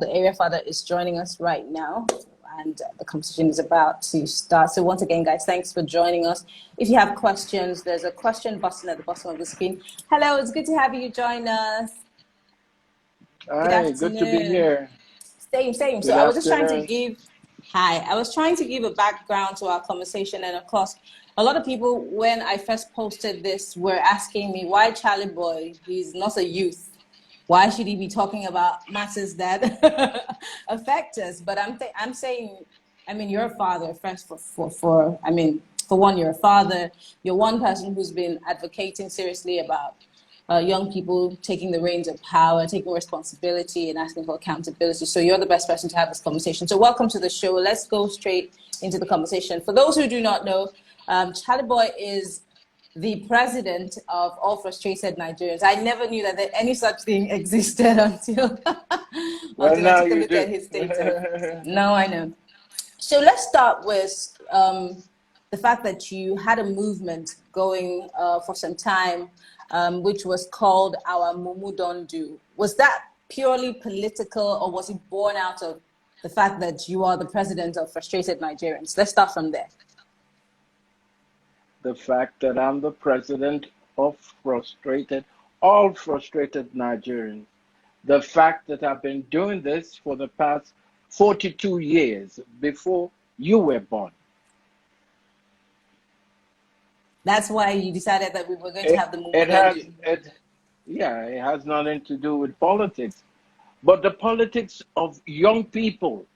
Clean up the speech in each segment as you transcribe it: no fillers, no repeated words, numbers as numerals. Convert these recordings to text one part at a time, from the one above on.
the area father is joining us right now, and the conversation is about to start. So once again, guys, thanks for joining us. If you have questions, there's a question button at the bottom of the screen. Hello, it's good to have you join us. Hi, good to be here. Same. Good So I was just trying to afternoon. give, I was trying to give a background to our conversation. And of course, a lot of people, when I first posted this, were asking me, why Charlie Boy? He's not a youth. Why should he be talking about matters that affect us? But I'm saying, I mean, you're a father first for one, you're a father. You're one person who's been advocating seriously about young people taking the reins of power, taking responsibility, and asking for accountability. So you're the best person to have this conversation. So welcome to the show. Let's go straight into the conversation. For those who do not know, Charlie Boy is the president of All Frustrated Nigerians. I never knew that any such thing existed until Well, until I now took a you look do. at his data. Now I know. So let's start with the fact that you had a movement going for some time, which was called Our Mumu Don't Do. Was that purely political, or was it born out of the fact that you are the president of Frustrated Nigerians? Let's start from there. The fact that I'm the president of all frustrated Nigerians. The fact that I've been doing this for the past 42 years before you were born. That's why you decided that we were going to have the movement. It has nothing to do with politics, but the politics of young people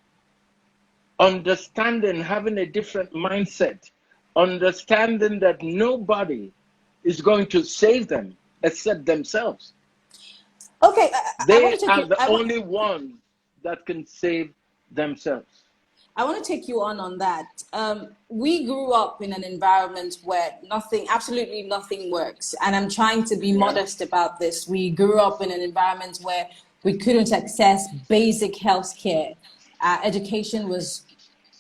understanding, having a different mindset, understanding that nobody is going to save them except themselves. Okay, They are the only ones that can save themselves. I want to take you on that. We grew up in an environment where absolutely nothing works. And I'm trying to be modest about this. We grew up in an environment where we couldn't access basic health care. Education was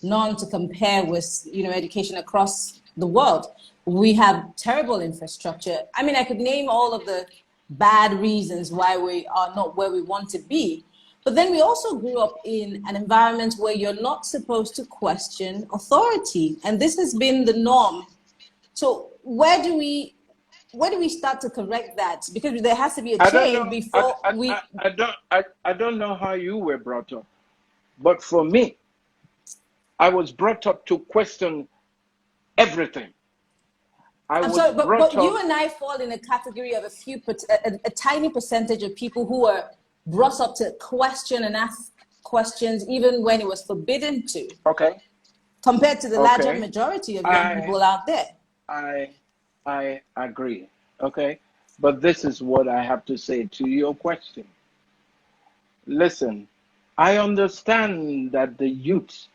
none to compare with, education across the world. We have terrible infrastructure. I mean, I could name all of the bad reasons why we are not where we want to be. But then we also grew up in an environment where you're not supposed to question authority. And this has been the norm. So where do we start to correct that? Because there has to be a change before we... I don't know how you were brought up. But for me, I was brought up to question everything. I'm sorry, but you and I fall in a category of a tiny percentage of people who are brought up to question and ask questions even when it was forbidden to. Okay. Compared to the larger majority of young people out there. I agree. Okay. But this is what I have to say to your question. Listen, I understand that the youth,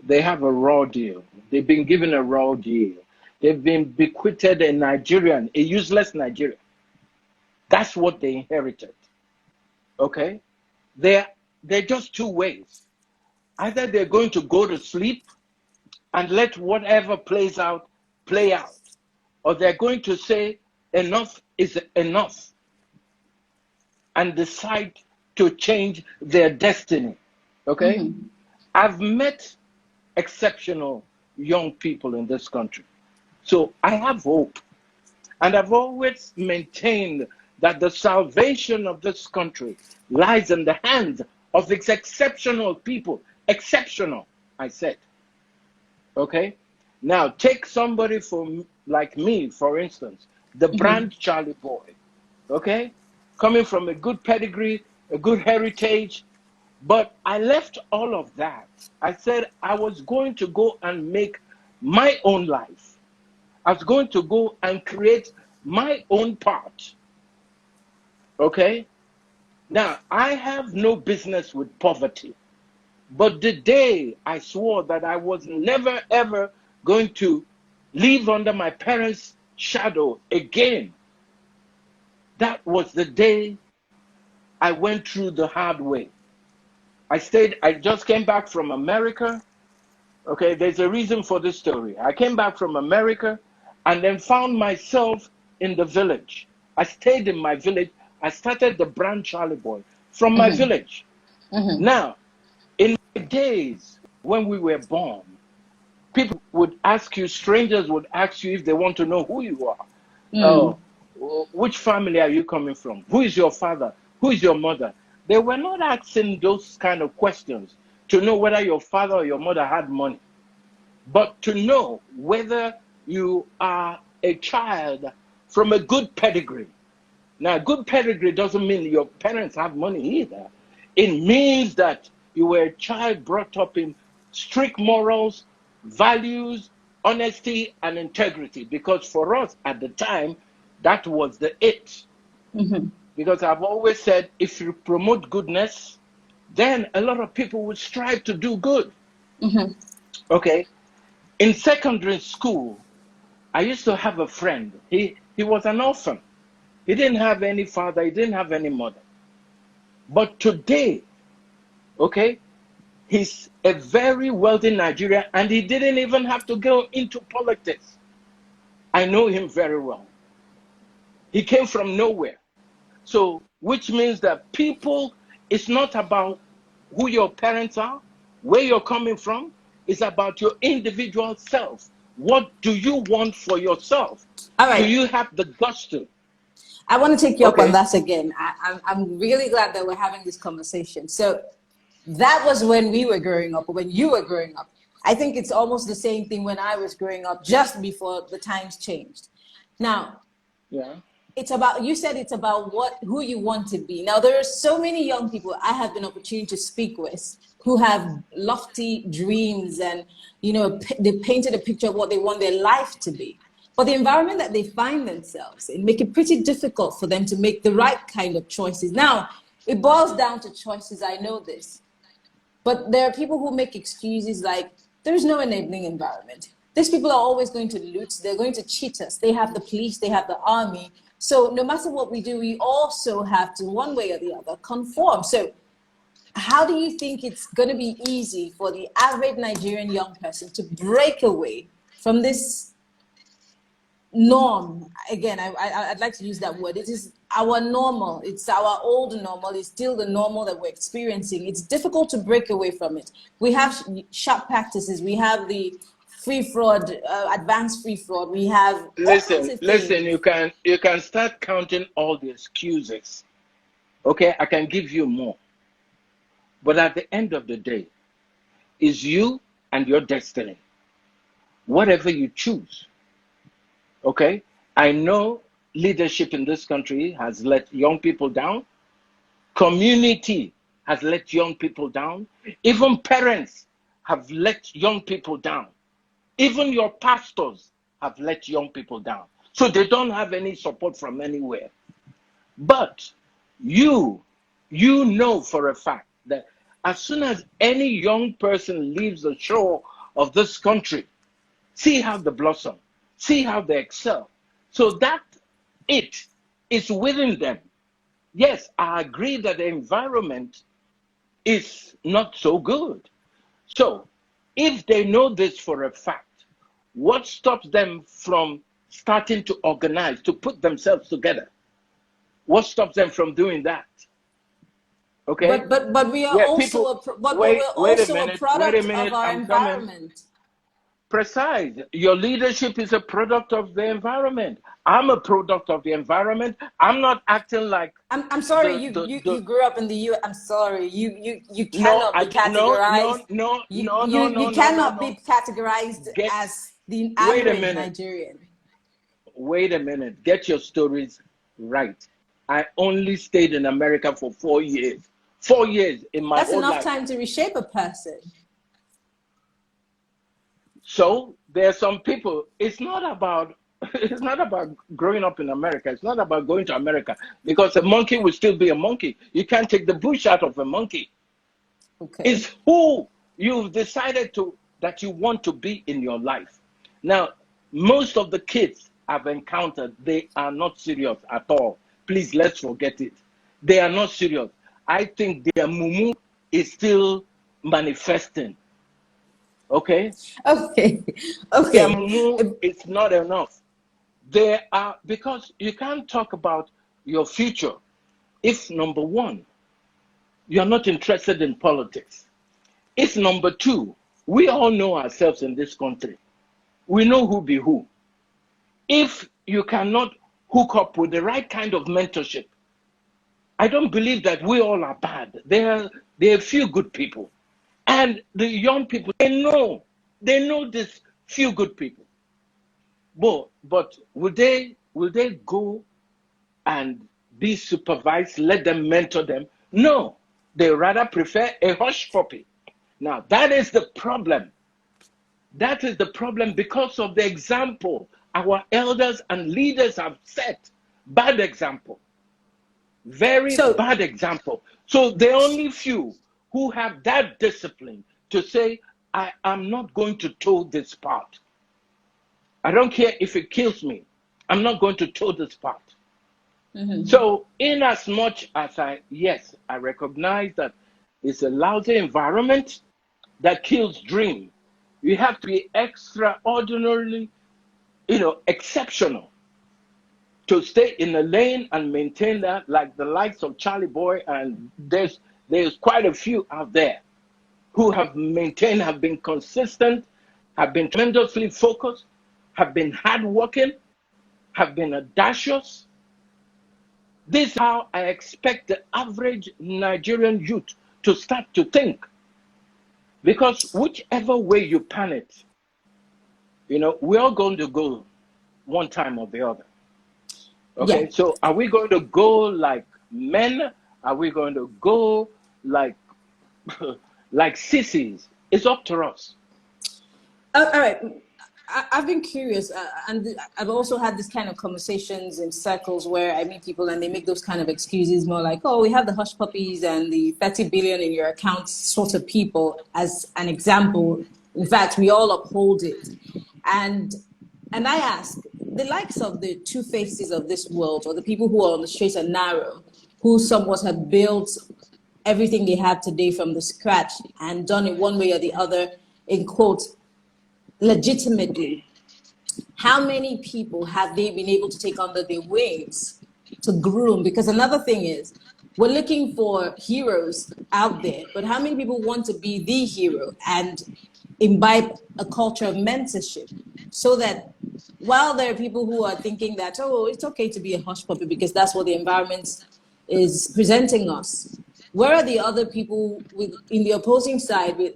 they have a raw deal. They've been given a raw deal. They've been bequeathed a Nigerian, a useless Nigerian. That's what they inherited. Okay? They're just two ways. Either they're going to go to sleep and let whatever plays out, play out. Or they're going to say enough is enough and decide to change their destiny. Okay? Mm-hmm. I've met exceptional young people in this country. So I have hope. And I've always maintained that the salvation of this country lies in the hands of these exceptional people. Exceptional, I said. Okay? Now, take somebody like me, for instance, the brand Charlie Boy. Okay? Coming from a good pedigree, a good heritage. But I left all of that. I said I was going to go and make my own life. I was going to go and create my own part. Okay? Now, I have no business with poverty. But the day I swore that I was never, ever going to live under my parents' shadow again, that was the day I went through the hard way. I just came back from America. Okay, there's a reason for this story. I came back from America and then found myself in the village. I stayed in my village. I started the brand Charlie Boy from my village. Now, in the days when we were born, people would ask you, strangers would ask you if they want to know who you are. Oh, which family are you coming from? Who is your father? Who is your mother? They were not asking those kind of questions to know whether your father or your mother had money, but to know whether you are a child from a good pedigree. Now, good pedigree doesn't mean your parents have money either. It means that you were a child brought up in strict morals, values, honesty, and integrity. Because for us at the time, that was the it. Because I've always said, if you promote goodness, then a lot of people would strive to do good. Okay. In secondary school, I used to have a friend. He was an orphan. He didn't have any father. He didn't have any mother. But today, okay, he's a very wealthy Nigerian, and he didn't even have to go into politics. I know him very well. He came from nowhere. So, which means that people, it's not about who your parents are, where you're coming from. It's about your individual self. What do you want for yourself? All right. Do you have the gusto? I want to take you up on that again. I'm really glad that we're having this conversation. So that was when we were growing up, or when you were growing up. I think it's almost the same thing when I was growing up, just before the times changed. Now, yeah, it's about, you said it's about who you want to be. Now, there are so many young people I have been opportunity to speak with who have lofty dreams, and they painted a picture of what they want their life to be. But the environment that they find themselves in make it pretty difficult for them to make the right kind of choices. Now, it boils down to choices, I know this. But there are people who make excuses like, there's no enabling environment. These people are always going to loot, they're going to cheat us. They have the police, they have the army. So no matter what we do, we also have to, one way or the other, conform. So how do you think it's going to be easy for the average Nigerian young person to break away from this norm? Again, I'd like to use that word. It is our normal. It's our old normal. It's still the normal that we're experiencing. It's difficult to break away from it. We have sharp practices. We have the free fraud, advanced free fraud. We have listen. You can start counting all the excuses. Okay, I can give you more. But at the end of the day, is you and your destiny. Whatever you choose. Okay, I know leadership in this country has let young people down. Community has let young people down. Even parents have let young people down. Even your pastors have let young people down. So they don't have any support from anywhere. But you know for a fact that as soon as any young person leaves the shore of this country, see how they blossom. See how they excel. So that it is within them. Yes, I agree that the environment is not so good. So if they know this for a fact, what stops them from starting to organize, to put themselves together? What stops them from doing that? Okay. But we are also wait a product of our environment. Precise. Your leadership is a product of the environment. I'm a product of the environment. I'm not acting like. I'm sorry. You grew up in the U. I'm sorry. You cannot be categorized. You cannot be categorized as the average Nigerian. Wait a minute. Get your stories right. I only stayed in America for 4 years. 4 years in my whole life. That's enough time to reshape a person. So there are some people, it's not about growing up in America. It's not about going to America, because a monkey will still be a monkey. You can't take the bush out of a monkey. Okay. It's who you've decided that you want to be in your life. Now, most of the kids I've encountered, they are not serious at all. Please, let's forget it. They are not serious. I think their mumu is still manifesting. Okay. It's not enough. Because you can't talk about your future if, number one, you're not interested in politics. It's number two. We all know ourselves in this country. We know who be who. If you cannot hook up with the right kind of mentorship, I don't believe that we all are bad. There are a few good people. And the young people, they know these few good people. But will they go and be supervised, let them mentor them? No, they rather prefer a hush puppy. Now, that is the problem. That is the problem because of the example our elders and leaders have set. Bad example. Very bad example. So the only few who have that discipline to say, I am not going to toe this part. I don't care if it kills me. I'm not going to toe this part. Mm-hmm. So in as much as I recognize that it's a lousy environment that kills dream. You have to be extraordinarily, exceptional to stay in the lane and maintain that, like the likes of CHARLY Boy, and there's quite a few out there who have maintained, have been consistent, have been tremendously focused, have been hardworking, have been audacious. This is how I expect the average Nigerian youth to start to think. Because whichever way you pan it, we're all going to go one time or the other. Okay, so are we going to go like men? Are we going to go like sissies? It's up to us. All right. I've been curious, and I've also had this kind of conversations in circles where I meet people and they make those kind of excuses, more like, oh, we have the hush puppies and the 30 billion in your account sort of people as an example. In fact, we all uphold it. And I ask, the likes of the two faces of this world, or the people who are on the straight and narrow, who somewhat have built everything they have today from the scratch and done it one way or the other, in quotes, legitimately, how many people have they been able to take under their wings to groom? Because another thing is, we're looking for heroes out there, but how many people want to be the hero and imbibe a culture of mentorship, so that while there are people who are thinking that, oh, it's okay to be a hush puppy because that's what the environment is presenting us, where are the other people in the opposing side with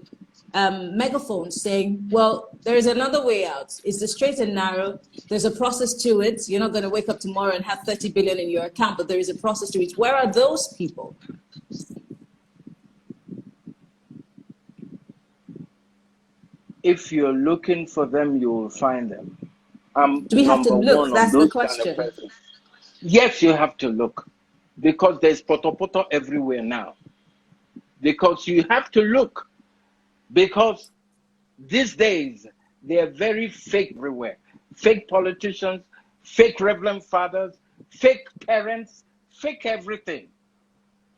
megaphones saying, well, there's another way out. It's the straight and narrow. There's a process to it. You're not going to wake up tomorrow and have 30 billion in your account, but there is a process to it. Where are those people? If you're looking for them, you will find them. Do we have to look? That's the question. Kind of yes, you have to look, because there's poto everywhere now. Because you have to look. Because these days, they're very fake everywhere. Fake politicians, fake Reverend fathers, fake parents, fake everything.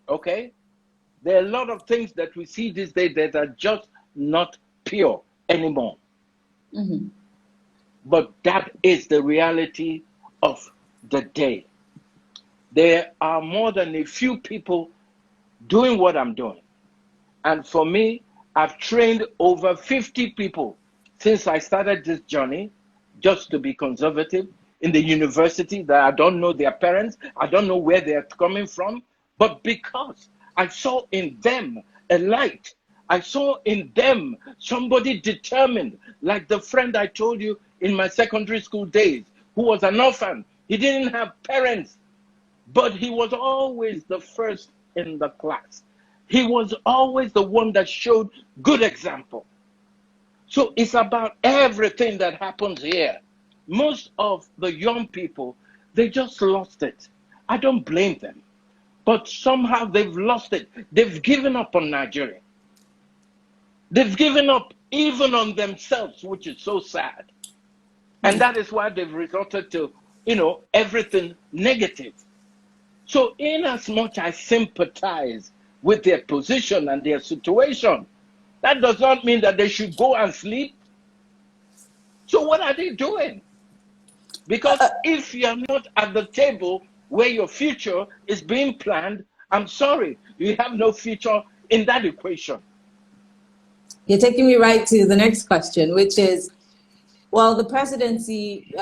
Okay? There are a lot of things that we see these days that are just not pure anymore. Mm-hmm. But that is the reality of the day. There are more than a few people doing what I'm doing. And for me, I've trained over 50 people since I started this journey, just to be conservative, in the university, that I don't know their parents, I don't know where they're coming from, but because I saw in them a light, I saw in them somebody determined, like the friend I told you in my secondary school days, who was an orphan. He didn't have parents, but he was always the first in the class. He was always the one that showed good example. So it's about everything that happens here. Most of the young people, they just lost it. I don't blame them. But somehow they've lost it. They've given up on Nigeria. They've given up even on themselves, which is so sad. And that is why they've resorted to, everything negative. So in as much I sympathize with their position and their situation, that does not mean that they should go and sleep. So what are they doing? Because if you're not at the table where your future is being planned, I'm sorry, you have no future in that equation. You're taking me right to the next question, which is, well, the presidency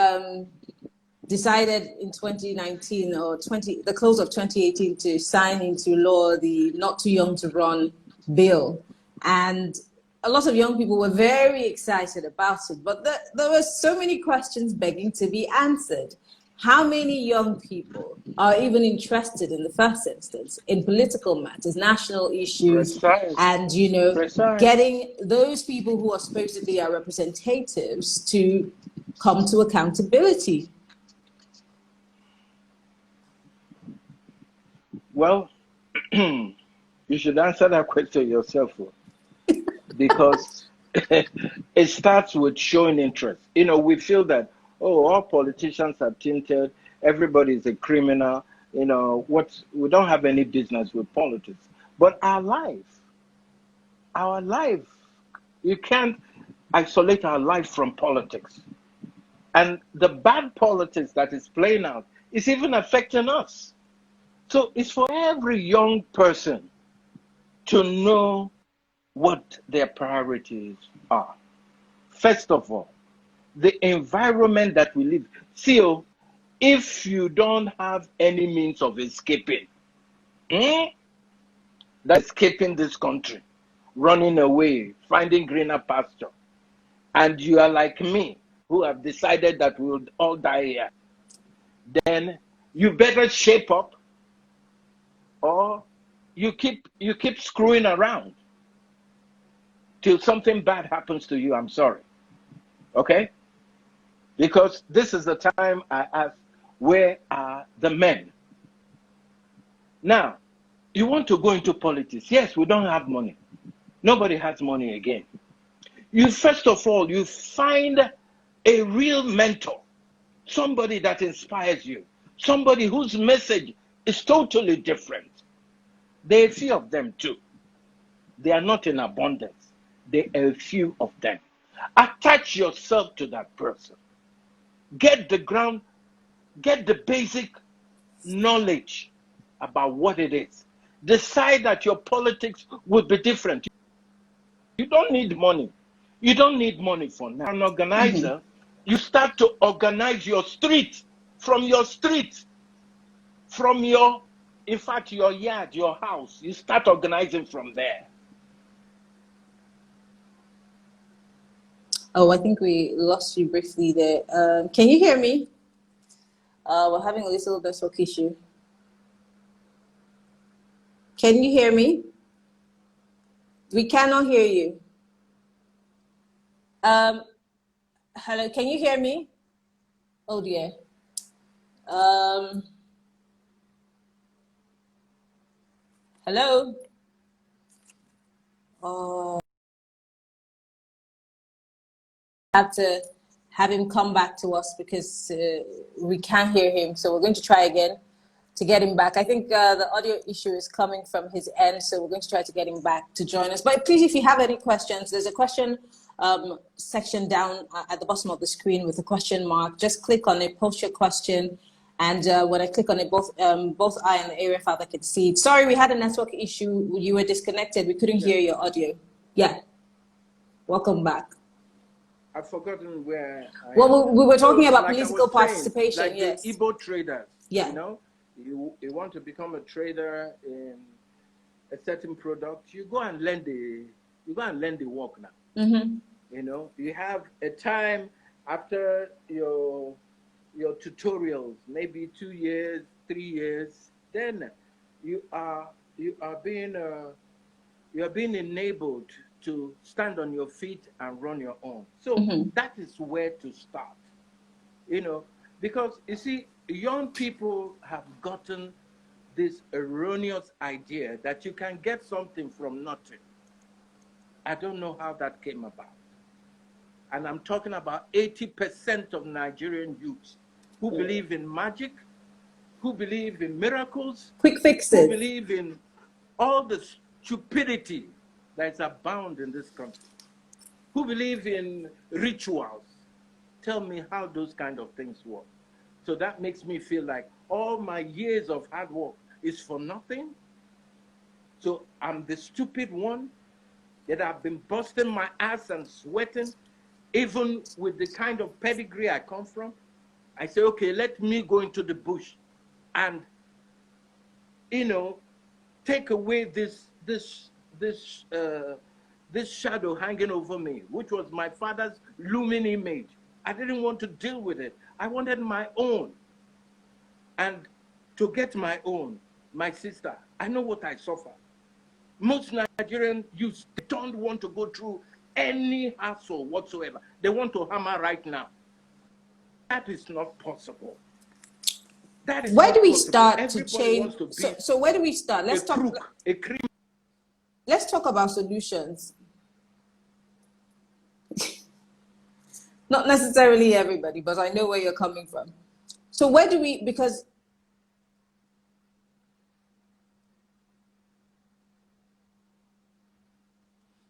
decided in 2019 or the close of 2018 to sign into law the Not Too Young to Run bill. And a lot of young people were very excited about it, but there were so many questions begging to be answered. How many young people are even interested in the first instance in political matters, national issues, Precise. and, Precise. getting those people who are supposedly our representatives to come to accountability? Well, you should answer that question yourself, because it starts with showing interest. We feel that, all politicians are tainted, everybody is a criminal, we don't have any business with politics. But our life, you can't isolate our life from politics. And the bad politics that is playing out is even affecting us. So it's for every young person to know what their priorities are. First of all, the environment that we live. See, if you don't have any means of escaping, escaping this country, running away, finding greener pasture, and you are like me, who have decided that we will all die here, then you better shape up, or you keep screwing around till something bad happens to you. I'm sorry. Okay? Because this is the time I ask, where are the men? Now, you want to go into politics. Yes, we don't have money. Nobody has money again. First of all, you find a real mentor, somebody that inspires you, somebody whose message is totally different. There are a few of them too. They are not in abundance. There are a few of them. Attach yourself to that person. Get the basic knowledge about what it is. Decide that your politics will be different. You don't need money. You don't need money for now. An organizer, you start to organize your street, from your in fact, your yard, your house. You start organizing from there. Oh, I think we lost you briefly there. Can you hear me? We're having a little network issue. Can you hear me? We cannot hear you. Hello, can you hear me? Oh dear. Hello? Oh. Have to have him come back to us because we can't hear him. So we're going to try again to get him back. I think the audio issue is coming from his end, so we're going to try to get him back to join us. But please, if you have any questions, there's a question section down at the bottom of the screen with a question mark. Just click on it, post your question, and when I click on it, both I and the area father can see it. Sorry, we had a network issue. You were disconnected. We couldn't hear your audio. Yeah. Welcome back. I've forgotten where we were talking about political participation, like yes. the Igbo traders. Yeah. You want to become a trader in a certain product, you go and learn the work now. You have a time after your tutorials, maybe 2 years, 3 years, then you are being enabled to stand on your feet and run your own. So that is where to start, because you see, young people have gotten this erroneous idea that you can get something from nothing. I don't know how that came about. And I'm talking about 80% of Nigerian youths who believe in magic, who believe in miracles, quick fixes, who believe in all the stupidity that's abound in this country, who believe in rituals. Tell me how those kind of things work. So that makes me feel like all my years of hard work is for nothing. So I'm the stupid one that I've been busting my ass and sweating, even with the kind of pedigree I come from. I say, okay, let me go into the bush and, take away this shadow hanging over me, which was my father's looming image. I didn't want to deal with it. I wanted my own. And to get my own, my sister, I know what I suffer. Most Nigerian youths don't want to go through any hassle whatsoever. They want to hammer right now. That is not possible. That is Where do not we possible. start to Everybody change? wants to be So where do we start? a crook, a criminal. Let's talk about solutions. Not necessarily everybody, but I know where you're coming from. So where do we,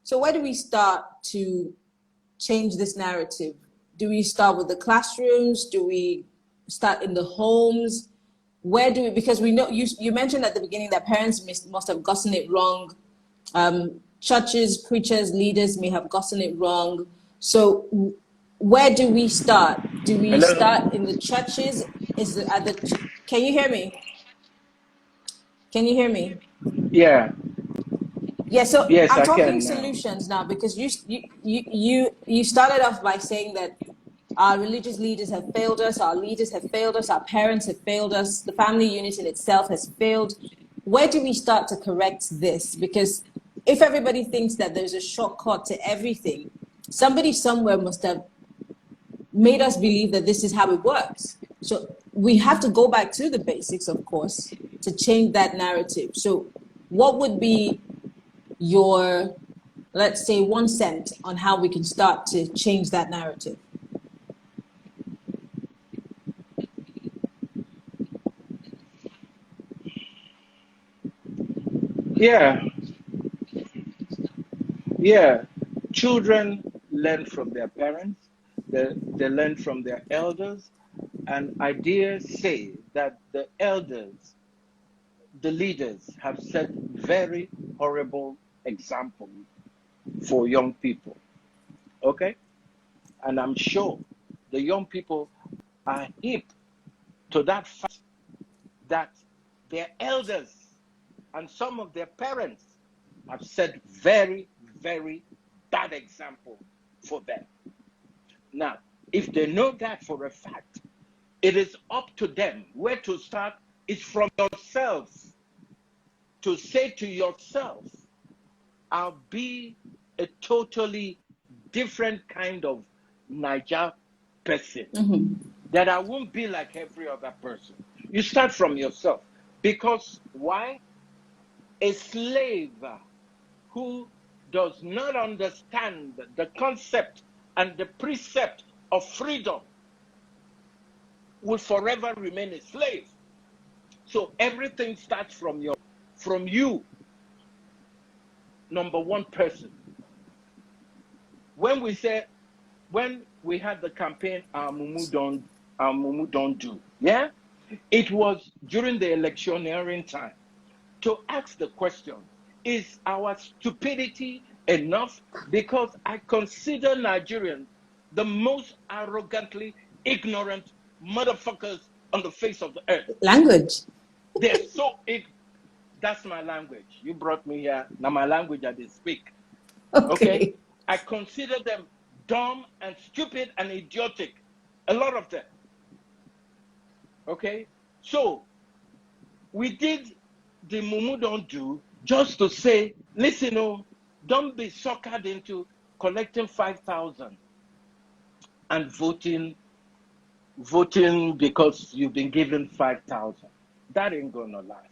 so where do we start to change this narrative? Do we start with the classrooms? Do we start in the homes? Where do we, because we know, you mentioned at the beginning that parents must have gotten it wrong. Churches, preachers, leaders may have gotten it wrong. So where do we start? Do we start in the churches? Is it at the, can you hear me? Can you hear me? Yeah. Yeah, so Yes, I'm I talking can now. solutions now, because you started off by saying that our religious leaders have failed us, our leaders have failed us, our parents have failed us, the family unit in itself has failed. Where do we start to correct this? Because if everybody thinks that there's a shortcut to everything, somebody somewhere must have made us believe that this is how it works. So we have to go back to the basics, of course, to change that narrative. So what would be your, let's say, 1 cent on how we can start to change that narrative? Yeah. Yeah. Children learn from their parents, they learn from their elders, and I dare say that the elders, the leaders, have set very horrible examples for young people. Okay? And I'm sure the young people are hip to that fact that their elders and some of their parents have set very, very bad example for them. Now, if they know that for a fact, it is up to them. Where to start is from yourself. To say to yourself, I'll be a totally different kind of Niger person. That I won't be like every other person. You start from yourself. Because why? A slave who does not understand the concept and the precept of freedom will forever remain a slave. So everything starts from you, number one person. When we had the campaign, our Mumu don't do, yeah? It was during the electioneering time to ask the question, is our stupidity enough? Because I consider Nigerians the most arrogantly ignorant motherfuckers on the face of the earth. Language. They're so ignorant. That's my language. You brought me here. Now my language I they speak. Okay? I consider them dumb and stupid and idiotic. A lot of them. Okay? So, we did the Mumu don't do just to say, listen, don't be suckered into collecting 5,000 and voting because you've been given 5,000. That ain't gonna last.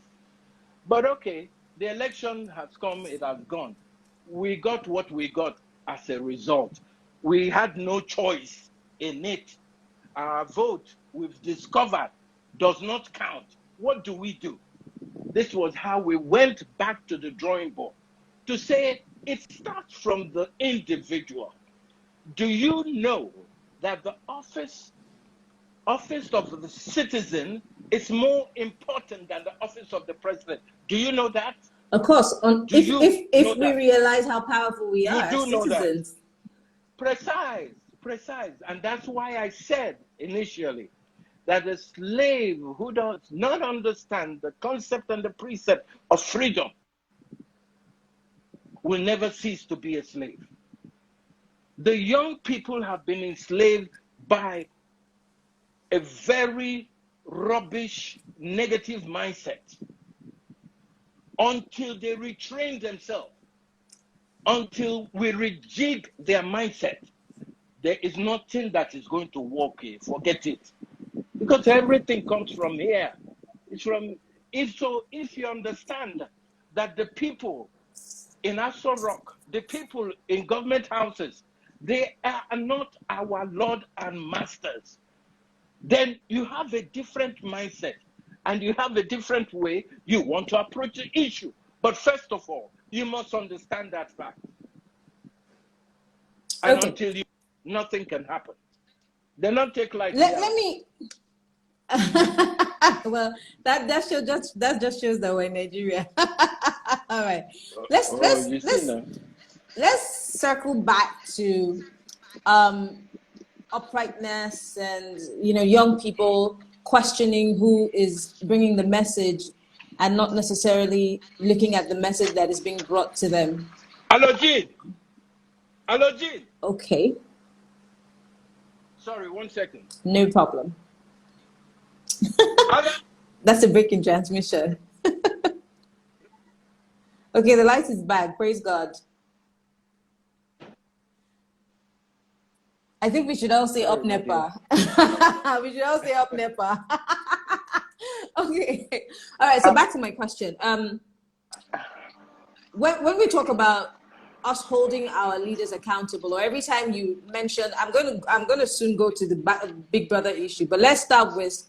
But okay, the election has come, it has gone. We got what we got as a result. We had no choice in it. Our vote, we've discovered, does not count. What do? This was how we went back to the drawing board to say it starts from the individual. Do you know that the office of the citizen is more important than the office of the president? Do you know that? Of course, Do you know if we that? realize how powerful we You are as do know that. citizens. Precise. And that's why I said initially that a slave who does not understand the concept and the precept of freedom will never cease to be a slave. The young people have been enslaved by a very rubbish, negative mindset until they retrain themselves, until we rejig their mindset. There is nothing that is going to work here. Forget it. Because everything comes from here. It's from, if you understand that the people in Aso Rock, the people in government houses, they are not our Lord and masters, then you have a different mindset and you have a different way you want to approach the issue. But first of all, you must understand that fact. And Okay. until you, nothing can happen. They don't take like Let me. Well, that just shows that we're in Nigeria. All right, let's circle back to uprightness and young people questioning who is bringing the message and not necessarily looking at the message that is being brought to them. Hello, Jean. Okay. Sorry, 1 second. No problem. That's a break in transmission. Okay, the light is back. Praise God. I think we should all say up NEPA. We should all say up NEPA. Okay. All right. So back to my question. When we talk about us holding our leaders accountable, or every time you mention, I'm going to soon go to the Big Brother issue, but let's start with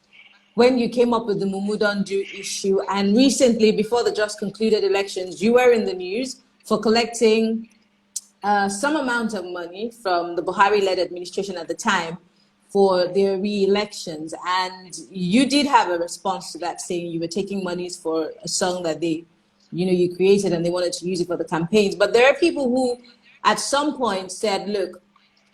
when you came up with the Mumu Don't Do issue, and recently, before the just concluded elections, you were in the news for collecting some amount of money from the Buhari-led administration at the time for their re-elections, and you did have a response to that, saying you were taking monies for a song that you created and they wanted to use it for the campaigns. But there are people who at some point said, look,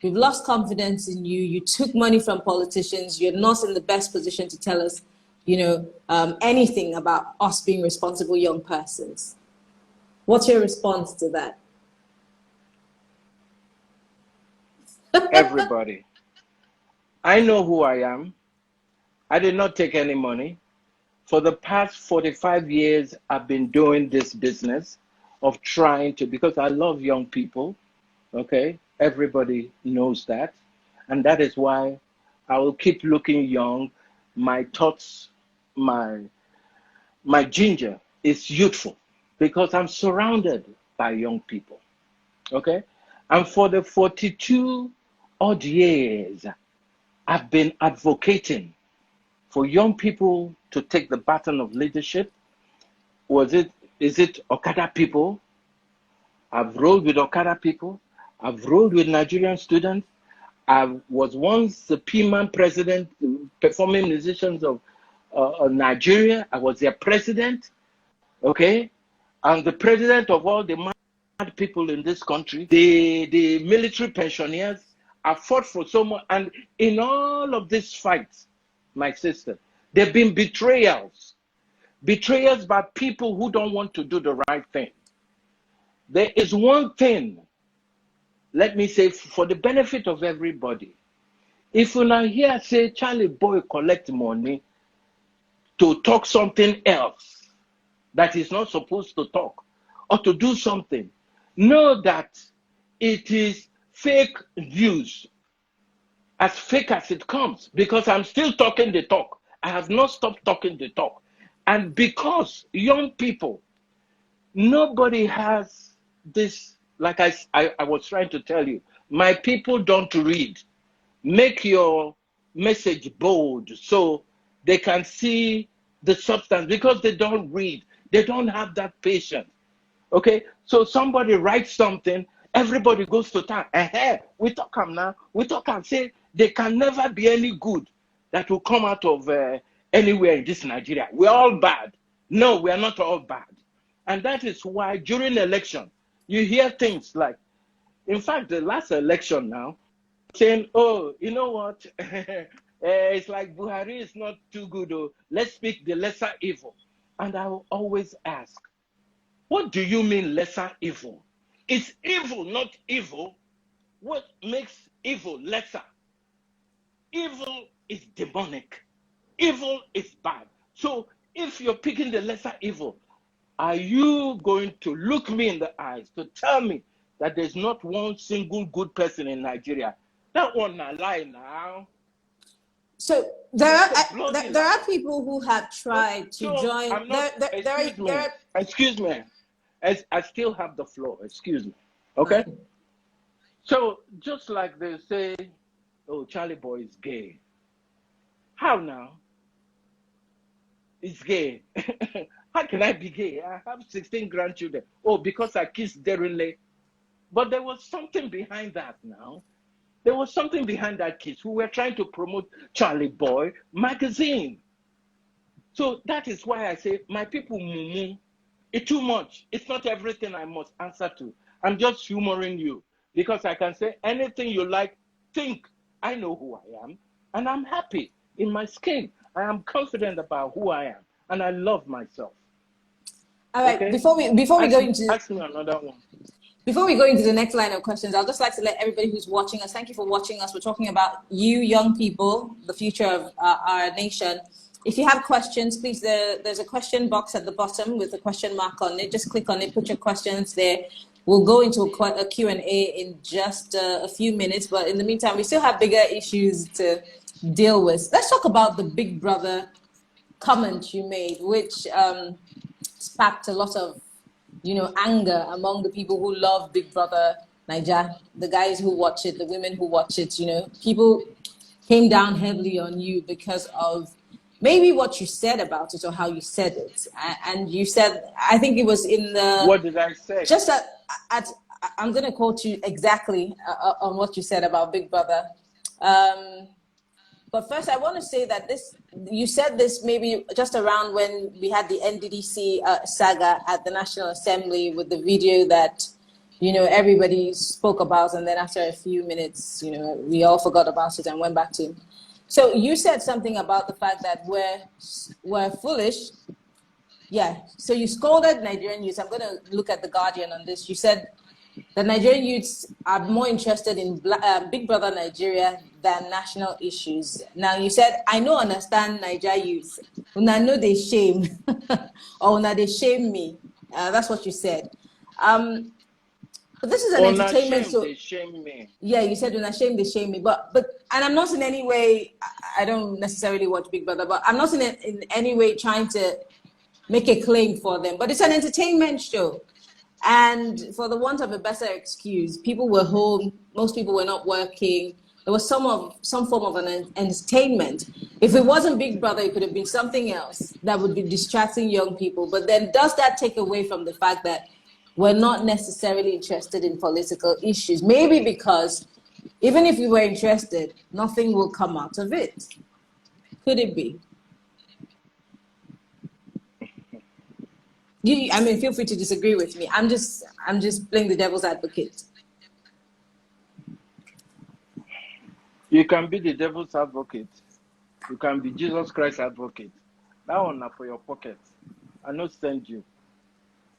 we've lost confidence in you. You took money from politicians. You're not in the best position to tell us, anything about us being responsible young persons. What's your response to that? Everybody, I know who I am. I did not take any money. For the past 45 years, I've been doing this business of trying to, because I love young people, okay? Everybody knows that. And that is why I will keep looking young. My thoughts, my ginger is youthful because I'm surrounded by young people, okay? And for the 42 odd years, I've been advocating for young people to take the baton of leadership. Is it Okada people? I've rolled with Okada people. I've rolled with Nigerian students. I was once the P-Man president, performing musicians of Nigeria. I was their president, okay? I'm the president of all the mad people in this country, the military pensioners. I fought for so much, and in all of these fights, my sister, there have been betrayals by people who don't want to do the right thing. There is one thing, let me say, for the benefit of everybody. If you now hear say Charlie boy collect money to talk something else that is not supposed to talk or to do something, know that it is fake news, as fake as it comes, because I'm still talking the talk. I have not stopped talking the talk. And because young people, nobody has this, like I was trying to tell you, my people don't read. Make your message bold so they can see the substance, because they don't read. They don't have that patience. Okay? So somebody writes something, everybody goes to town. We talk them now. We talk and say there can never be any good that will come out of anywhere in this Nigeria. We're all bad. No, we are not all bad. And that is why during election, you hear things like, in fact, the last election now, saying, oh, you know what? It's like Buhari is not too good. Oh, let's pick the lesser evil. And I will always ask, what do you mean lesser evil? It's evil, not evil. What makes evil lesser? Evil is demonic. Evil is bad. So if you're picking the lesser evil, are you going to look me in the eyes to tell me that there's not one single good person in Nigeria? That one a lie now. So there are people who have tried to join. I'm not, excuse me. I still have the floor. Excuse me. Okay. So just like they say, oh, Charlie boy is gay. How now? It's gay. How can I be gay? I have 16 grandchildren. Oh, because I kissed Derrile. But there was something behind that now. There was something behind that kiss. We were trying to promote Charlie Boy magazine. So that is why I say, my people, mumu, it's too much. It's not everything I must answer to. I'm just humoring you because I can say anything you like, think. I know who I am, and I'm happy in my skin. I am confident about who I am, and I love myself. All right. Okay? Before we go into ask me another one. Before we go into the next line of questions, I'd just like to let everybody who's watching us, thank you for watching us. We're talking about you young people, the future of our nation. If you have questions, please, there's a question box at the bottom with a question mark on it. Just click on it, put your questions there. We'll go into a Q&A in just a few minutes. But in the meantime, we still have bigger issues to deal with. Let's talk about the Big Brother comment you made, which sparked a lot of anger among the people who love Big Brother Naija, the guys who watch it, the women who watch it. People came down heavily on you because of maybe what you said about it or how you said it. And you said, I think it was in the... What did I say? Just I'm going to quote you exactly on what you said about Big Brother. But first, I want to say that you said this maybe just around when we had the NDDC saga at the National Assembly with the video that, everybody spoke about. And then after a few minutes, we all forgot about it and went back to. So you said something about the fact that we're foolish. Yeah. So you scolded Nigerian youth. I'm going to look at The Guardian on this. You said the Nigerian youths are more interested in Big Brother Nigeria than national issues. Now, you said, I no understand Nigeria youth. Una know they shame, or una they shame me. That's what you said. But this is an entertainment show. They shame me. Yeah, you said una shame, they shame me. But and I'm not in any way, I don't necessarily watch Big Brother, but I'm not in any way trying to make a claim for them. But it's an entertainment show. And for the want of a better excuse, people were home, most people were not working. There was some form of an entertainment. If it wasn't Big Brother, it could have been something else that would be distracting young people. But then does that take away from the fact that we're not necessarily interested in political issues? Maybe because even if you were interested, nothing will come out of it. Could it be? Feel free to disagree with me. I'm just playing the devil's advocate. You can be the devil's advocate. You can be Jesus Christ's advocate. That one is for your pocket. I not send you.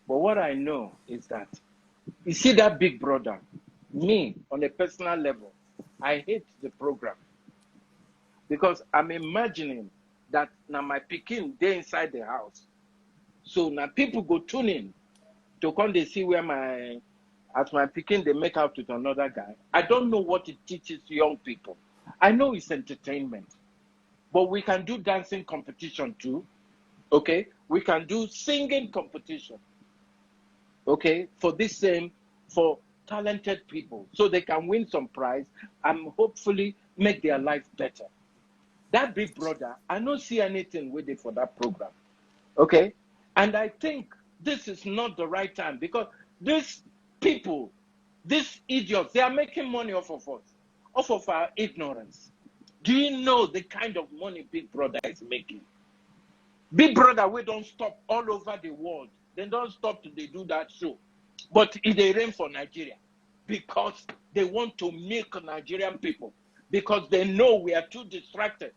But what I know is that you see that Big Brother, me on a personal level, I hate the program because I'm imagining that now my pikin they inside the house. So now people go tune in to come they see where my picking they make out with another guy. I don't know what it teaches young people. I know it's entertainment, but we can do dancing competition too. Okay, we can do singing competition. Okay, for talented people, so they can win some prize and hopefully make their life better. That Big Brother, I don't see anything with it for that program. Okay. And I think this is not the right time because these people, these idiots, they are making money off of us, off of our ignorance. Do you know the kind of money Big Brother is making? Big Brother, we don't stop all over the world. They don't stop till they do that show. But it they rain for Nigeria because they want to milk Nigerian people because they know we are too distracted.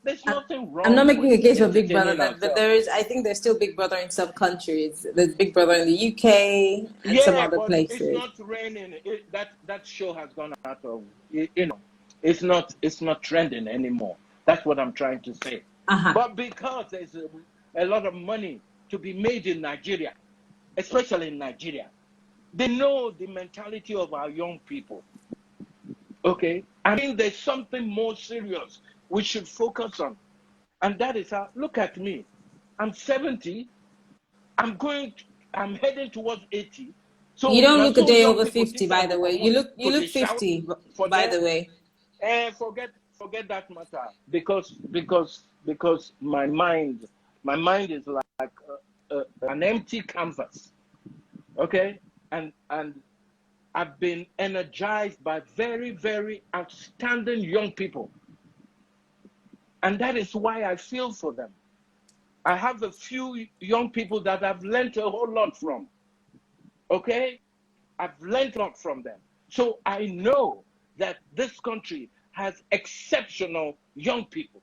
There's nothing wrong. I'm not making a case for Big Brother, entertaining but ourselves. I think there's still Big Brother in some countries. There's Big Brother in the UK and some Yeah, other but it's places. not raining. That show has gone out of, it's not trending anymore. That's what I'm trying to say. But because there's a lot of money to be made in Nigeria, especially in Nigeria, they know the mentality of our young people. Okay, I mean, there's something more serious we should focus on, and that is how. Look at me, I'm 70. I'm heading towards 80. So You don't now, look a so day young over people 50, think by I'm the way. what You look they shout 50, for by them. the way. Forget that matter because my mind is like an empty canvas. Okay, and I've been energized by very, very outstanding young people, and that is why I feel for them. I have a few young people that I've learned a whole lot from. Okay, I've learned a lot from them, so I know that this country has exceptional young people.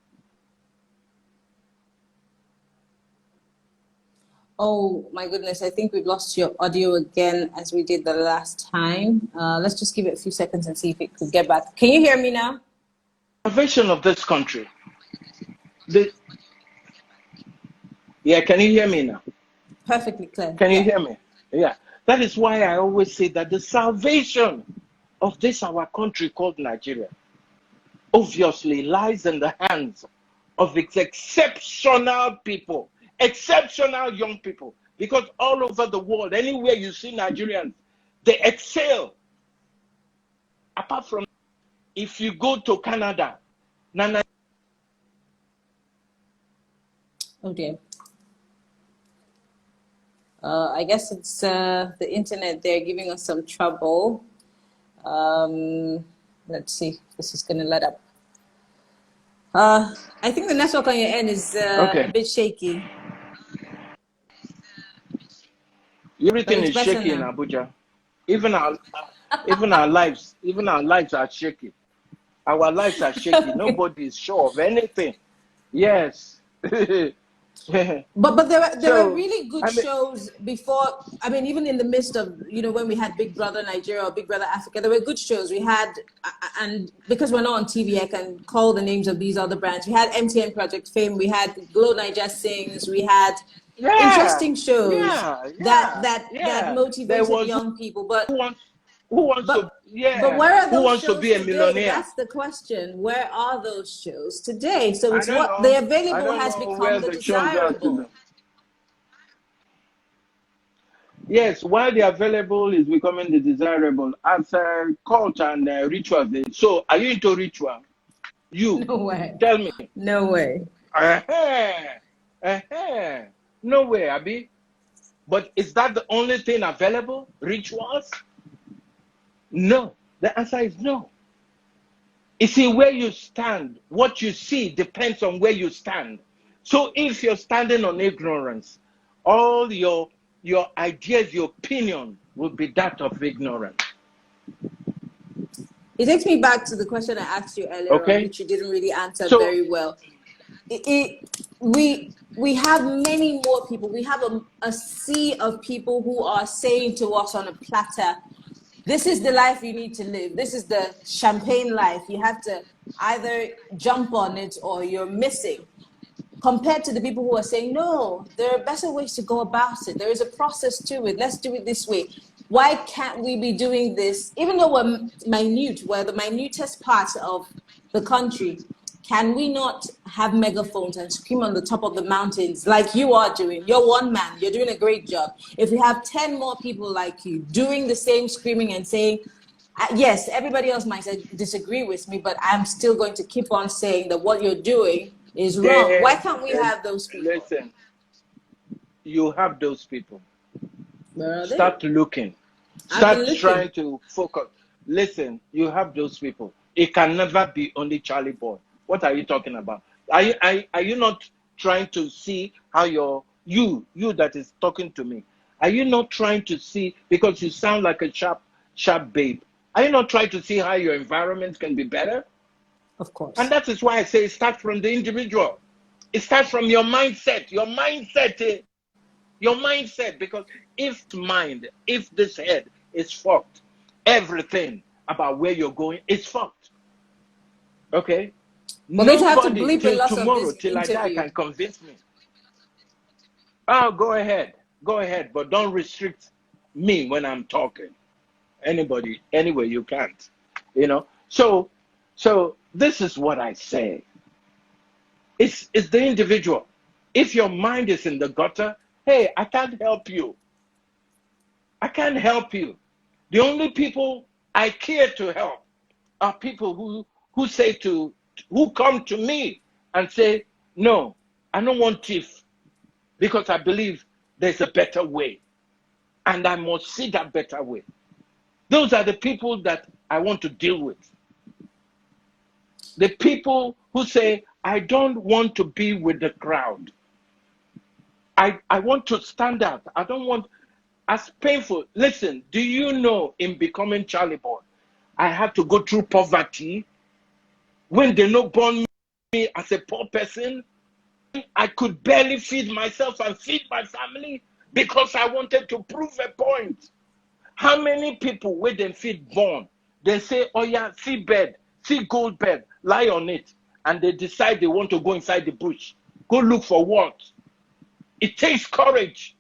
Oh my goodness, I think we've lost your audio again as we did the last time. Let's just give it a few seconds and see if it could get back. Can you hear me now? The vision of this country. Yeah, can you hear me now? Perfectly clear. Can you hear me? Yeah. That is why I always say that the salvation of this our country called Nigeria obviously lies in the hands of its exceptional people, exceptional young people. Because all over the world, anywhere you see Nigerians, they excel. Apart from if you go to Canada, Oh dear. I guess it's the internet. They're giving us some trouble. Let's see if this is going to let up. I think the network on your end is a bit shaky. Everything is shaky in Abuja. Even our lives are shaky. Our lives are shaky. Nobody is sure of anything. Yes. But there were really good shows before. I mean, even in the midst of, when we had Big Brother Nigeria or Big Brother Africa, there were good shows. We had, and because we're not on TV, I can call the names of these other brands. We had MTN Project Fame. We had Glow Niger Sings. We had interesting shows that motivated young people. But But where are those shows today? That's the question. Where are those shows today? So it's what the available has become the desirable. Yes, while the available is becoming the desirable, as cult and rituals. So, are you into ritual? No way. Tell me. No way. No way, Abi. But is that the only thing available? Rituals? No. The answer is no. You see, where you stand, what you see depends on where you stand. So if you're standing on ignorance, all your ideas, your opinion will be that of ignorance. It takes me back to the question I asked you earlier, which you didn't really answer very well. We have many more people. We have a sea of people who are saying to us on a platter, this is the life you need to live. This is the champagne life. You have to either jump on it or you're missing. Compared to the people who are saying, no, there are better ways to go about it. There is a process to it. Let's do it this way. Why can't we be doing this? Even though we're the minutest part of the country, can we not have megaphones and scream on the top of the mountains like you are doing? You're one man. You're doing a great job. If we have 10 more people like you doing the same screaming and saying, yes, everybody else might disagree with me, but I'm still going to keep on saying that what you're doing is wrong. Why can't we have those people? Listen, you have those people. Where are they? Start looking. Start trying to focus. Listen, you have those people. It can never be only Charlie Boy. What are you talking about? Are you not trying to see how your you that is talking to me, are you not trying to see, because you sound like a sharp babe, are you not trying to see how your environment can be better? Of course. And that is why I say it starts from the individual. It starts from your mindset. Your mindset, because if this head is fucked, everything about where you're going is fucked. Okay? We're going to have to Nobody bleep a till lot tomorrow, of this till I die, interview. can convince me. Oh, go ahead, but don't restrict me when I'm talking. Anybody, anyway, you can't. You know. So this is what I say. It's the individual. If your mind is in the gutter, hey, I can't help you. I can't help you. The only people I care to help are people who come to me and say, no, I don't want TIF, because I believe there's a better way, and I must see that better way. Those are the people that I want to deal with. The people who say, I don't want to be with the crowd. I want to stand out. I don't want, as painful. Listen, do you know, in becoming Charlie Boy, I had to go through poverty. When they no born me as a poor person, I could barely feed myself and feed my family because I wanted to prove a point. How many people when they feed born, they say, oh yeah, see bed, see gold bed, lie on it, and they decide they want to go inside the bush. Go look for what? It takes courage.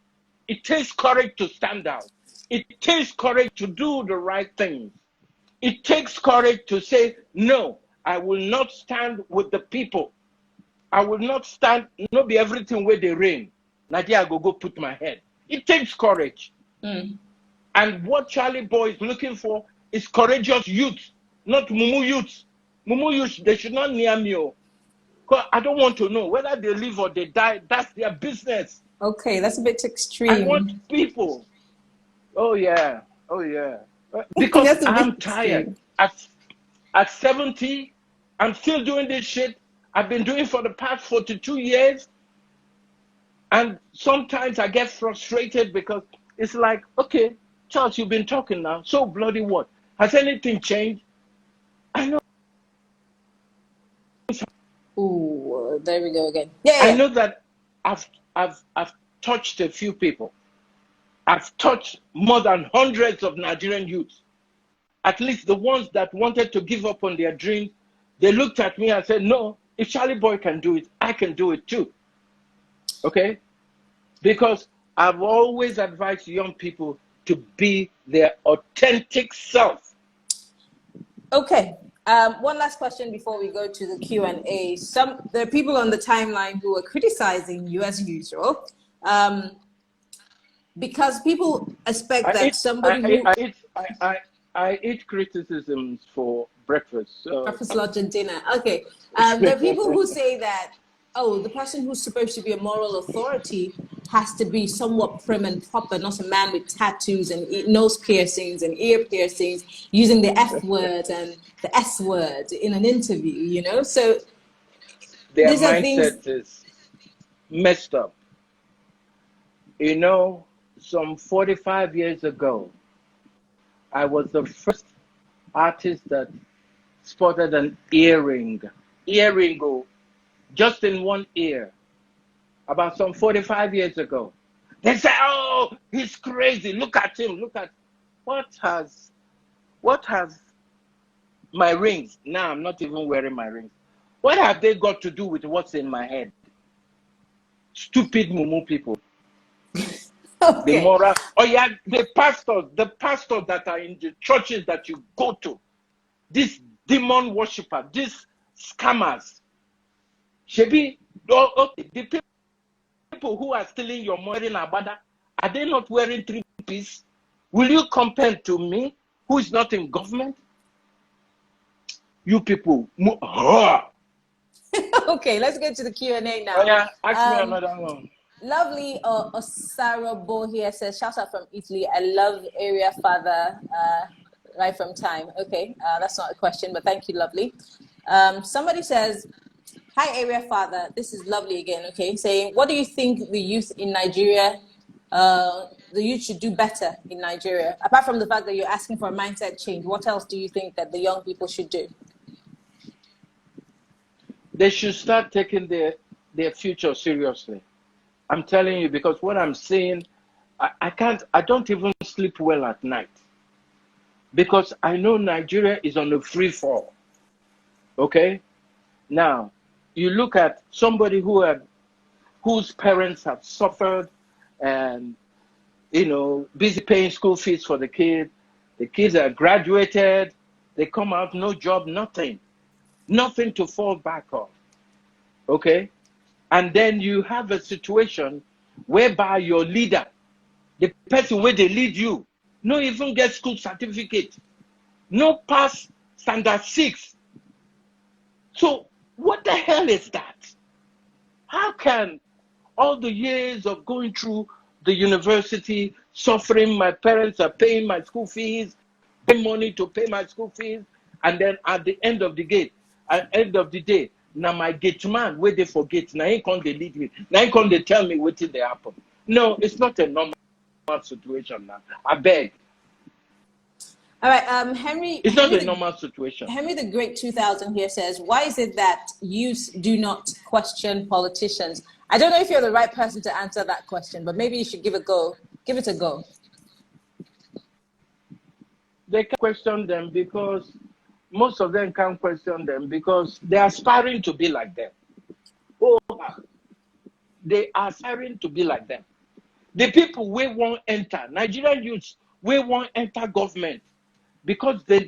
It takes courage to stand out. It takes courage to do the right things. It takes courage to say, no, I will not stand with the people. I will not stand, not be everything where they rain. Nadia, I go put my head. It takes courage. And what Charlie Boy is looking for is courageous youth, not mumu youth. Mumu youth, they should not near me. Because I don't want to know whether they live or they die. That's their business. Okay, that's a bit extreme. I want people. Oh yeah. Because I'm tired. At 70, I'm still doing this shit I've been doing for the past 42 years. And sometimes I get frustrated because it's like, okay, Charles, you've been talking now. So bloody what? Has anything changed? I know. Ooh, there we go again. Yeah. I know that I've touched a few people. I've touched more than hundreds of Nigerian youths. At least the ones that wanted to give up on their dreams, they looked at me and said, no, if Charlie Boy can do it, I can do it too. Okay? Because I've always advised young people to be their authentic self. Okay. One last question before we go to the Q&A. There are people on the timeline who are criticizing you as usual, because people expect that somebody I eat criticisms for breakfast. So. Breakfast, lunch, and dinner. Okay. There are people who say that, oh, the person who's supposed to be a moral authority has to be somewhat prim and proper, not a man with tattoos and nose piercings and ear piercings, using the F word and the S word in an interview, you know? So their these are mindset things... is messed up. You know, some 45 years ago, I was the first artist that spotted an earring just in one ear, about some 45 years ago. They say, oh, he's crazy. Look at him. Look at what has my rings. Now I'm not even wearing my rings. What have they got to do with what's in my head? Stupid mumu people. Okay. The moral. Oh yeah, the pastors that are in the churches that you go to, these demon worshippers, these scammers. Shebi, okay, the people who are stealing your money in Abada, are they not wearing 3-piece? Will you compare to me, who is not in government? You people. Okay, let's get to the Q&A now. Oh yeah, ask me another one. Lovely Osaro here says, shout out from Italy. I love area father, right from time. Okay, that's not a question, but thank you, lovely. Somebody says, Hi, Area Father. This is lovely again. Okay, saying, what do you think the youth in Nigeria, the youth should do better in Nigeria? Apart from the fact that you're asking for a mindset change, what else do you think that the young people should do? They should start taking their future seriously. I'm telling you, because what I'm seeing, I don't even sleep well at night. Because I know Nigeria is on a free fall. Okay? Now, you look at somebody whose parents have suffered and, busy paying school fees for the kid. The kids are graduated. They come out, no job, nothing. Nothing to fall back on. Okay? And then you have a situation whereby your leader, the person where they lead you, no even get school certificate, no pass standard 6. So what the hell is that? How can all the years of going through the university, suffering, my parents are paying my school fees, pay money to pay my school fees, and then at the end of the day, now my gate man, where they forget, now he can't they lead me, now he can't they tell me what did they happen. No, it's not a normal situation now. I beg. All right, Henry. It's not a normal situation. Henry the Great 2000 here says, why is it that youth do not question politicians? I don't know if you're the right person to answer that question, but maybe you should give it a go. They can question them because most of them can't question them because they're aspiring to be like them. Oh, they are aspiring to be like them. The people we won't enter, Nigerian youths, we won't enter government because they've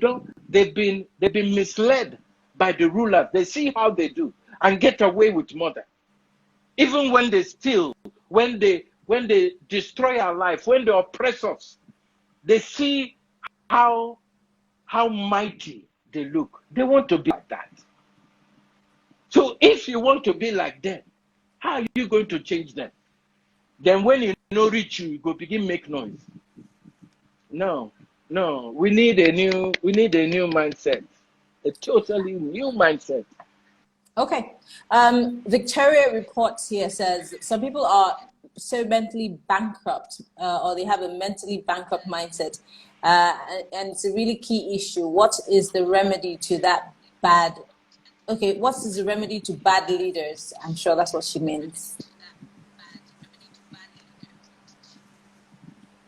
been misled by the rulers. They see how they do and get away with murder. Even when they steal, when they destroy our life, when they oppress us, they see how mighty they look. They want to be like that. So if you want to be like them, how are you going to change them? Then when you know reach you go begin make noise. No, we need a new mindset, a totally new mindset. Okay. Victoria reports here says some people are so mentally bankrupt, or they have a mentally bankrupt mindset, and it's a really key issue. What is the remedy to that bad? Okay, what is the remedy to bad leaders? I'm sure that's what she means.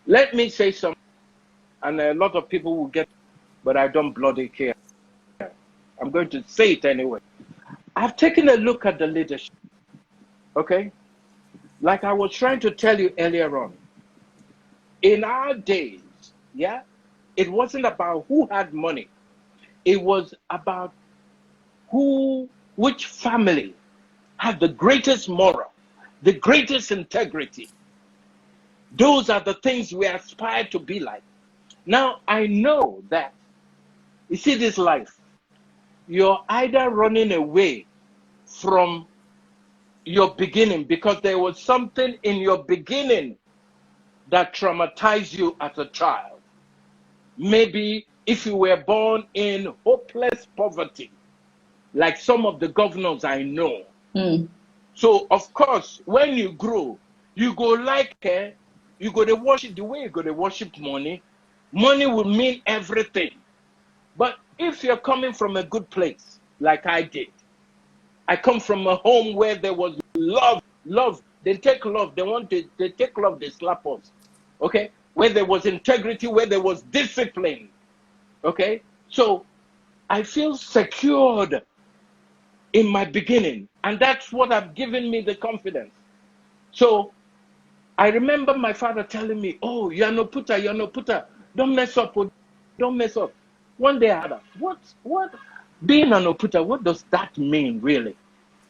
Let me say something, and a lot of people will get, but I don't bloody care. I'm going to say it anyway. I've taken a look at the leadership, okay? Like I was trying to tell you earlier on, in our days, yeah, it wasn't about who had money. It was about which family had the greatest moral, the greatest integrity. Those are the things we aspire to be like. Now, I know that, you see this life, you're either running away from your beginning because there was something in your beginning that traumatized you as a child. Maybe if you were born in hopeless poverty, like some of the governors I know. So, of course, when you grow, you go like, you go to worship the way you go to worship money. Money will mean everything. But if you're coming from a good place, like I did, I come from a home where there was love. They take love. They take love. They slap us. Okay. Where there was integrity, where there was discipline. Okay. So I feel secured in my beginning, and that's what have given me the confidence. So I remember my father telling me, "Oh, you're no putter. Don't mess up. Don't mess up." One day I had what being an oputa, what does that mean really?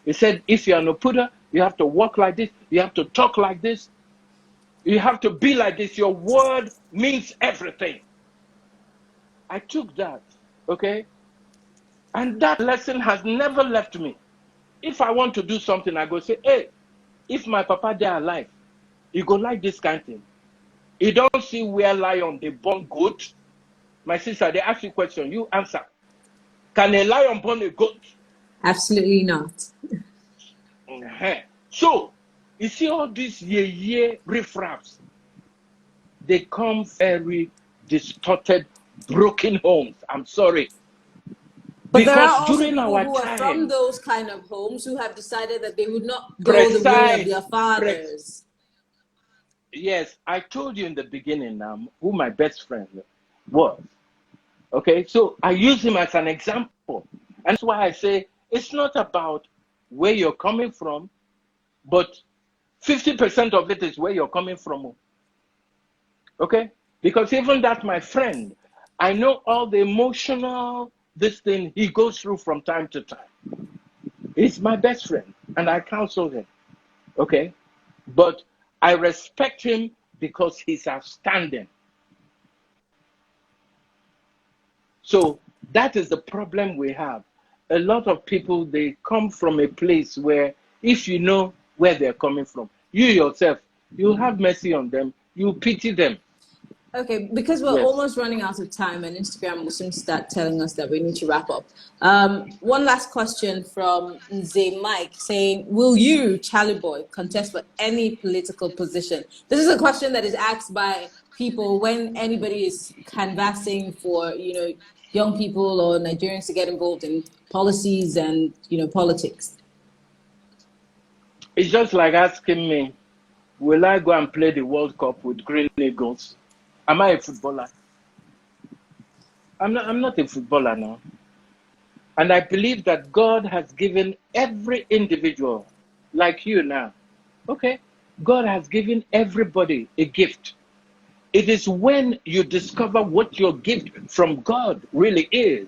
He said, if you're an oputa, you have to walk like this, you have to talk like this, you have to be like this. Your word means everything. I took that, okay? And that lesson has never left me. If I want to do something, I go say, hey, if my papa died alive, he go like this kind of thing. He don't see where lion, they born goat. My sister, they ask you a question, you answer. Can a lion born a goat? Absolutely not. So, you see all these ye riffraffs, they come very distorted, broken homes. I'm sorry. But there Because are also during people our who are from time, those kind of homes who have decided that they would not go the way of precise, their fathers. yes, I told you in the beginning who my best friend was. Okay, so I use him as an example. And that's why I say it's not about where you're coming from, but 50% of it is where you're coming from. Okay? Because even that, my friend, I know all the emotional, this thing he goes through from time to time. He's my best friend, and I counsel him. Okay? But I respect him because he's outstanding. So that is the problem we have. A lot of people, they come from a place where if you know where they're coming from, you yourself, you have mercy on them, you pity them. Okay, because we're Yes. almost running out of time and Instagram will soon start telling us that we need to wrap up. One last question from Nze Mike saying, will you, Charlie Boy, contest for any political position? This is a question that is asked by people when anybody is canvassing for, young people or Nigerians to get involved in policies and, politics. It's just like asking me, will I go and play the World Cup with Green Eagles? Am I a footballer? I'm not a footballer now. And I believe that God has given every individual, like you now, okay? God has given everybody a gift. It is when you discover what your gift from God really is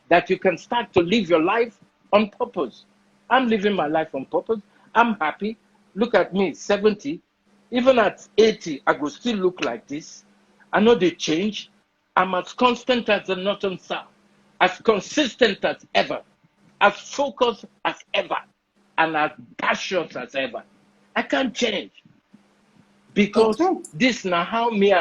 that you can start to live your life on purpose. I'm living my life on purpose. I'm happy. Look at me, 70. Even at 80, I will still look like this. I know they change. I'm as constant as the northern south, as consistent as ever, as focused as ever, and as passionate as ever. I can't change. Because Okay. this now how me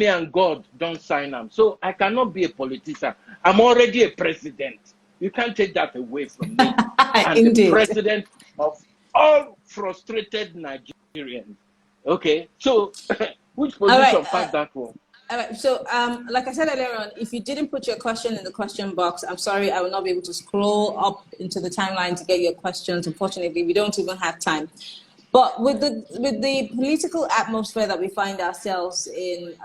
and God don't sign up. So I cannot be a politician. I'm already a president. You can't take that away from me. I'm the Indeed. president of all frustrated Nigerians. Okay, so which All right. position pass that one? All right. So, like I said earlier on, if you didn't put your question in the question box, I'm sorry, I will not be able to scroll up into the timeline to get your questions. Unfortunately, we don't even have time. But with the political atmosphere that we find ourselves in,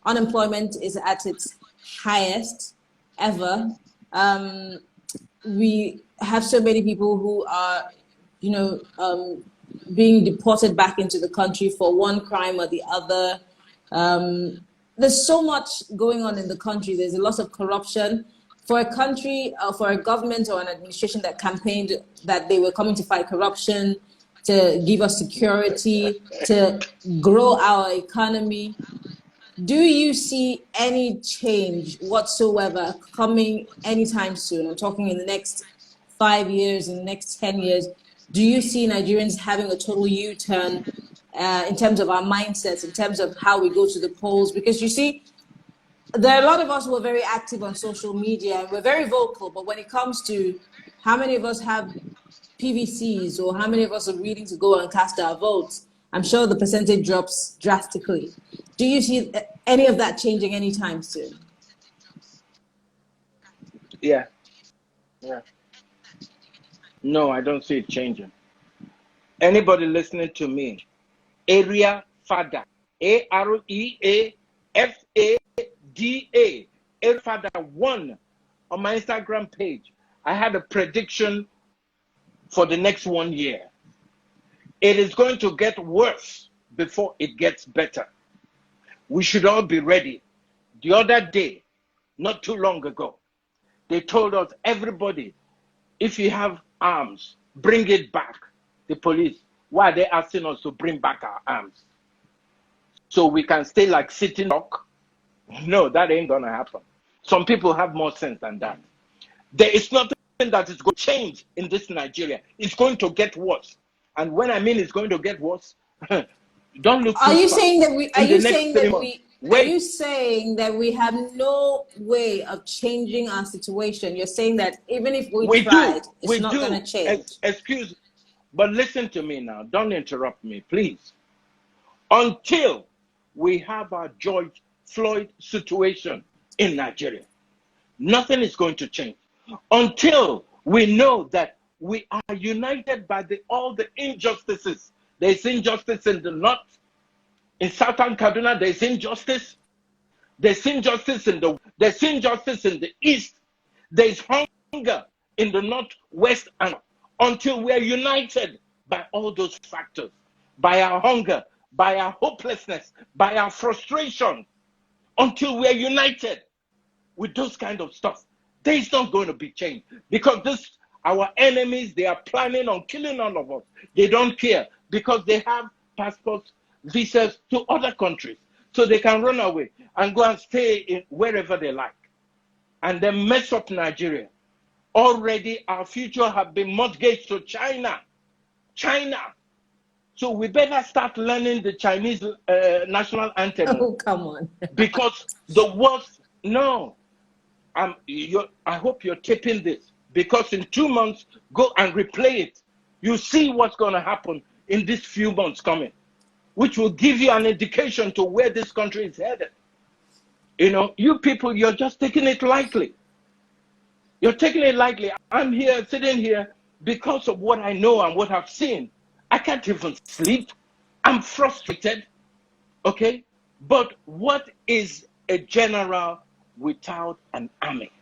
unemployment is at its highest ever. We have so many people who are, being deported back into the country for one crime or the other. There's so much going on in the country. There's a lot of corruption. For a country, for a government or an administration that campaigned that they were coming to fight corruption, to give us security, to grow our economy, do you see any change whatsoever coming anytime soon? I'm talking in the next 5 years, in the next 10 years. Do you see Nigerians having a total U-turn in terms of our mindsets, in terms of how we go to the polls? Because you see, there are a lot of us who are very active on social media and we're very vocal, but when it comes to how many of us have PVCs or how many of us are willing to go and cast our votes, I'm sure the percentage drops drastically. Do you see any of that changing anytime soon? Yeah. Yeah. No, I don't see it changing. Anybody listening to me, area FADA, AREAFADA, area FADA 1 on my Instagram page. I had a prediction for the next 1 year. It is going to get worse before it gets better. We should all be ready. The other day, not too long ago, they told us, everybody, if you have arms, bring it back. The police, why are they asking us to bring back our arms? So we can stay like sitting rock? No, that ain't gonna happen. Some people have more sense than that. There is nothing that is going to change in this Nigeria. It's going to get worse. And when I mean it's going to get worse, don't look Are too you far. saying that we? Are In the you next saying 3 that months, we? Are wait. you saying that we have no way of changing our situation? You're saying that even if we We do. tried, it's We not going do. to change. Excuse. But listen to me now. Don't interrupt me, please. Until we have our George Floyd situation in Nigeria, nothing is going to change. Until we know that we are united by all the injustices. There's injustice in the north. In southern Kaduna, there's injustice. There's injustice there's injustice in the east. There's hunger in the northwest, and until we're united by all those factors, by our hunger, by our hopelessness, by our frustration, until we're united with those kind of stuff, there's not going to be change. Because our enemies, they are planning on killing all of us. They don't care because they have passports, visas to other countries. So they can run away and go and stay in wherever they like. And then mess up Nigeria. Already our future have been mortgaged to China. China. So we better start learning the Chinese national anthem. Oh, come on. Because the worst, no. I hope you're taping this. Because in 2 months, go and replay it. You see what's going to happen in these few months coming, which will give you an indication to where this country is headed. You know, you people, you're just taking it lightly. You're taking it lightly. I'm here, sitting here, because of what I know and what I've seen. I can't even sleep. I'm frustrated. Okay? But what is a general without an army?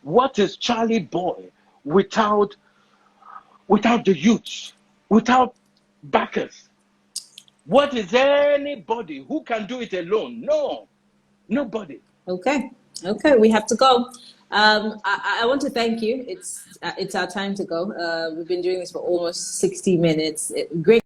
What is Charlie Boy without the youths, without backers? What is anybody who can do it alone? No, nobody. Okay, we have to go. I want to thank you. It's our time to go. We've been doing this for almost 60 minutes. Great.